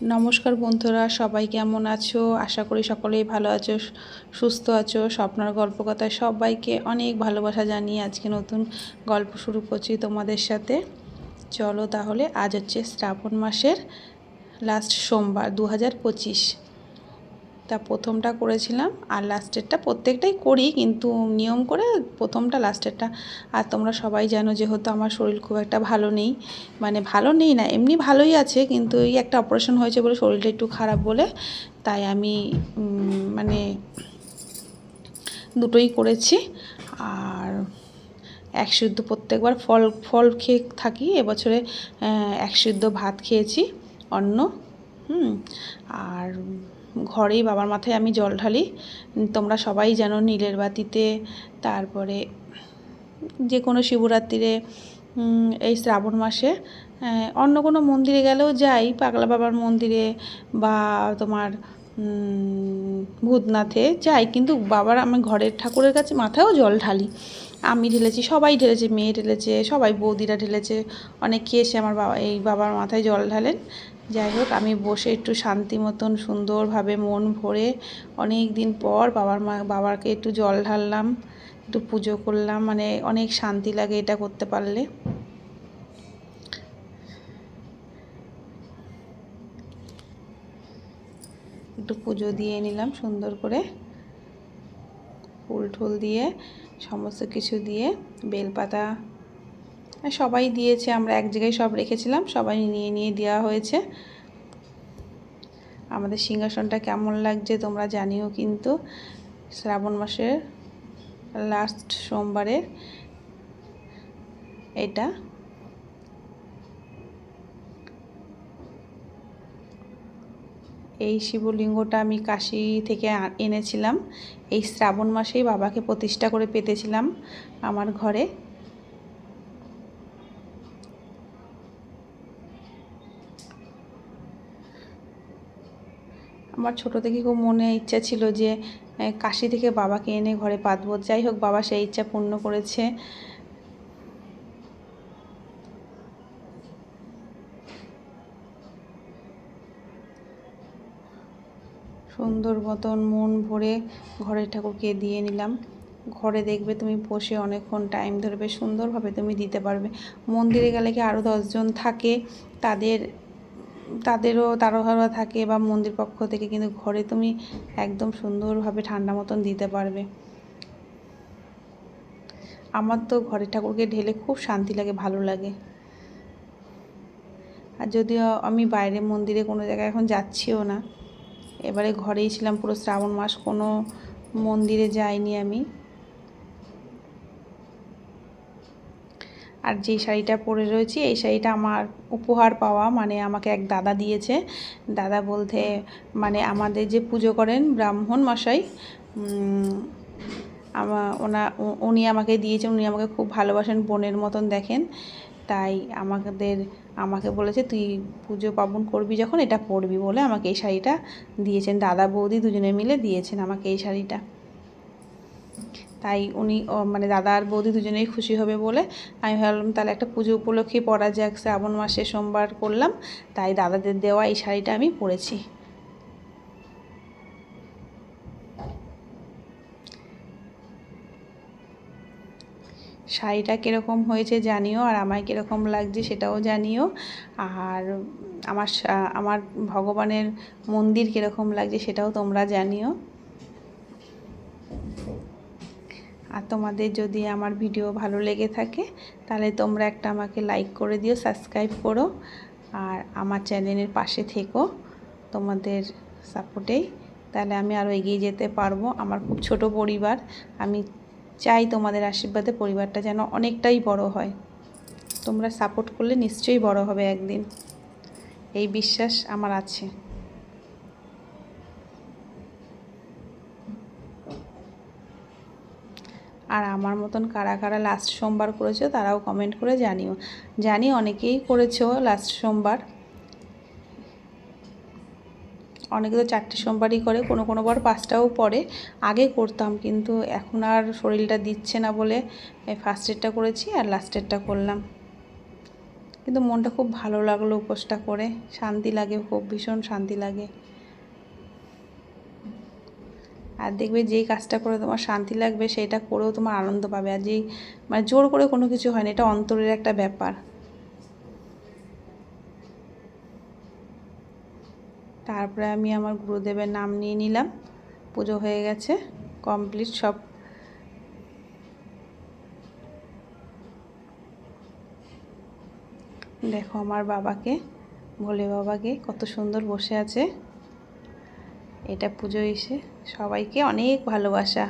নমস্কার বন্ধুরা, সবাই কেমন আছো? আশা করি সকলেই ভালো আছো, সুস্থ আছো। স্বপ্নার গল্পকথায় সবাইকে অনেক ভালোবাসা জানিয়ে আজকে নতুন গল্প শুরু করছি তোমাদের সাথে। চলো তাহলে, আজ হচ্ছে শ্রাবণ মাসের লাস্ট সোমবার 2025। তা প্রথমটা করেছিলাম আর লাস্টেরটা প্রত্যেকটাই করি, কিন্তু নিয়ম করে প্রথমটা লাস্টেরটা। আর তোমরা সবাই জানো যেহেতু আমার শরীর খুব একটা ভালো নেই, মানে ভালো নেই না, এমনি ভালোই আছে, কিন্তু এই একটা অপারেশন হয়েছে বলে শরীরটা একটু খারাপ বলে তাই আমি মানে দুটোই করেছি। আর এক সিদ্ধ প্রত্যেকবার ফল ফল খেয়ে থাকি, এবছরে এক সিদ্ধ ভাত খেয়েছি, অন্ন। আর ঘরেই বাবার মাথায় আমি জল ঢালি। তোমরা সবাই জানো নীলের বাতিতে, তারপরে যে কোনো শিবরাত্রিরে, এই শ্রাবণ মাসে অন্য কোনো মন্দিরে গেলেও যাই, পাগলা বাবার মন্দিরে বা তোমার ভূতনাথে যাই, কিন্তু বাবার আমি ঘরের ঠাকুরের কাছে মাথায়ও জল ঢালি। আমি ঢেলেছি, সবাই ঢেলেছে, মেয়ে ঢেলেছে, সবাই বৌদিরা ঢেলেছে, অনেকে এসে আমার বাবার মাথায় জল ঢালেন। যাই হোক, আমি বসে একটু শান্তি মতন সুন্দরভাবে মন ভরে অনেক দিন পর বাবাকে একটু জল ঢাললাম, একটু পুজো করলাম, মানে অনেক শান্তি লাগে এটা করতে পারলে। একটু পুজো দিয়ে নিলাম সুন্দর করে, ফুল টুল দিয়ে, সমস্ত কিছু দিয়ে, বেলপাতা সবাই দিয়েছে, আমরা এক জায়গায় সব রেখেছিলাম, সবাই নিয়ে নিয়ে দেওয়া হয়েছে। আমাদের সিংহাসনটা কেমন লাগছে তোমরা জানিও কিন্তু। শ্রাবণ মাসের লাস্ট সোমবারের এটা। এই শিবলিঙ্গটা আমি কাশী থেকে এনেছিলাম, এই শ্রাবণ মাসেই বাবাকে প্রতিষ্ঠা করে পেতেছিলাম আমার ঘরে। আমার ছোটো থেকে খুব মনে ইচ্ছা ছিল যে কাশী থেকে বাবাকে এনে ঘরে পাতবো। যাই হোক, বাবা সেই ইচ্ছা পূর্ণ করেছে। সুন্দর মতন মন ভরে ঘরের ঠাকুরকে দিয়ে নিলাম। ঘরে দেখবে তুমি বসে অনেকক্ষণ টাইম ধরে বেশ সুন্দরভাবে তুমি দিতে পারবে। মন্দিরে গেলে কি আরও 10জন থাকে, তাদেরও তাড়াহুড়ো থাকে বা মন্দির পক্ষ থেকে, কিন্তু ঘরে তুমি একদম সুন্দরভাবে ঠান্ডা মতন দিতে পারবে। আমার তো ঘরের ঠাকুরকে ঢেলে খুব শান্তি লাগে, ভালো লাগে। আর যদিও আমি বাইরে মন্দিরে কোনো জায়গায় এখন যাচ্ছিও না, এবারে ঘরেই ছিলাম পুরো শ্রাবণ মাস, কোনো মন্দিরে যাইনি আমি। আর যে শাড়িটা পরে রয়েছি, এই শাড়িটা আমার উপহার পাওয়া, মানে আমাকে এক দাদা দিয়েছে। দাদা বলতে মানে আমাদের যে পুজো করেন ব্রাহ্মণ মশাই, উনি আমাকে দিয়েছেন। উনি আমাকে খুব ভালোবাসেন, বোনের মতন দেখেন, তাই আমাকে বলেছে তুই পুজো পার্বণ করবি যখন এটা পরবি বলে আমাকে এই শাড়িটা দিয়েছেন। দাদা বৌদি দুজনে মিলে দিয়েছেন আমাকে এই শাড়িটা। তাই উনি মানে দাদা আর বৌদি দুজনেই খুশি হবে বলে আমি ভাবলাম তাহলে একটা পুজো উপলক্ষে পরা যাক, শ্রাবণ মাসে সোমবার করলাম, তাই দাদাদের দেওয়া এই শাড়িটা আমি পরেছি। শাড়িটা কীরকম হয়েছে জানিও, আর আমায় কীরকম লাগছে সেটাও জানিও। আর আমার ভগবানের মন্দির কীরকম লাগছে সেটাও তোমরা জানিও। আর তোমাদের যদি আমার ভিডিও ভালো লেগে থাকে তাহলে তোমরা একটা আমাকে লাইক করে দিও, সাবস্ক্রাইব করো, আর আমার চ্যানেলের পাশে থেকো তোমাদের সাপোর্টেই, তাহলে আমি আরও এগিয়ে যেতে পারবো। আমার খুব ছোট পরিবার, আমি চাই তোমাদের আশীর্বাদে পরিবারটা যেন অনেকটাই বড় হয়। তোমরা সাপোর্ট করলে নিশ্চয়ই বড় হবে একদিন, এই বিশ্বাস আমার আছে। আর আমার মতন কারা কারা লাস্ট সোমবার করেছো তারাও কমেন্ট করে জানিও। জানি অনেকেই করেছো লাস্ট সোমবার, অনেকে তো 4টে সোমবারই করে, কোনো বার 5টাও পড়ে। আগে করতাম, কিন্তু এখন আর শরীরটা দিচ্ছে না বলে ফার্স্টেরটা করেছি আর লাস্টেরটা করলাম। কিন্তু মনটা খুব ভালো লাগলো উপোসটা করে, শান্তি লাগে, খুব ভীষণ শান্তি লাগে। আর দেখবে যেই কাজটা করে তোমার শান্তি লাগবে সেটা করেও তোমার আনন্দ পাবে। আর যেই মানে জোর করে কোনো কিছু হয় না, এটা অন্তরের একটা ব্যাপার। তারপরে আমি আমার গুরুদেবের নাম নিয়ে নিলাম, পুজো হয়ে গেছে, কমপ্লিট সব। দেখো আমার বাবাকে, ভোলে বাবাকে কত সুন্দর বসে আছে। এটা পুজো এসে সবাইকে অনেক ভালোবাসা।